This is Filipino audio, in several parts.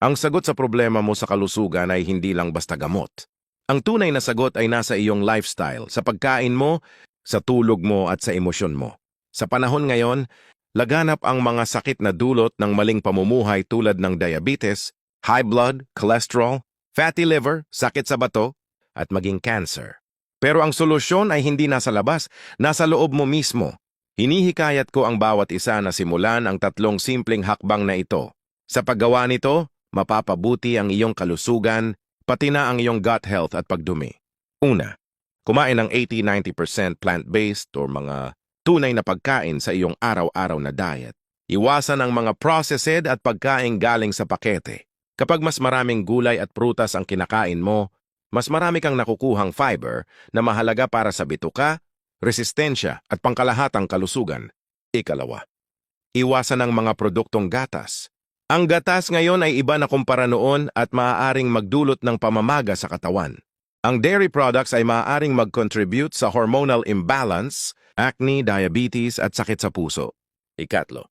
Ang sagot sa problema mo sa kalusugan ay hindi lang basta gamot. Ang tunay na sagot ay nasa iyong lifestyle, sa pagkain mo, sa tulog mo at sa emosyon mo. Sa panahon ngayon, laganap ang mga sakit na dulot ng maling pamumuhay tulad ng diabetes, high blood, cholesterol, fatty liver, sakit sa bato, at maging cancer. Pero ang solusyon ay hindi nasa labas, nasa loob mo mismo. Hinihikayat ko ang bawat isa na simulan ang tatlong simpleng hakbang na ito. Sa paggawa nito, mapapabuti ang iyong kalusugan, pati na ang iyong gut health at pagdumi. Una, kumain ng 80-90% plant-based o mga tunay na pagkain sa iyong araw-araw na diet. Iwasan ang mga processed at pagkain galing sa pakete. Kapag mas maraming gulay at prutas ang kinakain mo, mas marami kang nakukuhang fiber na mahalaga para sa bituka, resistensya at pangkalahatang kalusugan. Ikalawa, iwasan ang mga produktong gatas. Ang gatas ngayon ay iba na kumpara noon at maaaring magdulot ng pamamaga sa katawan. Ang dairy products ay maaaring mag-contribute sa hormonal imbalance, acne, diabetes at sakit sa puso. Ikatlo,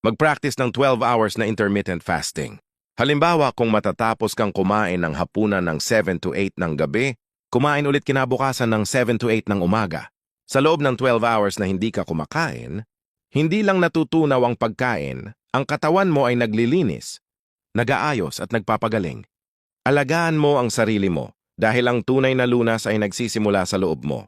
mag-practice ng 12 hours na intermittent fasting. Halimbawa, kung matatapos kang kumain ng hapunan ng 7 to 8 ng gabi, kumain ulit kinabukasan ng 7 to 8 ng umaga. Sa loob ng 12 hours na hindi ka kumakain, hindi lang natutunaw ang pagkain, ang katawan mo ay naglilinis, nag-aayos at nagpapagaling. Alagaan mo ang sarili mo dahil ang tunay na lunas ay nagsisimula sa loob mo.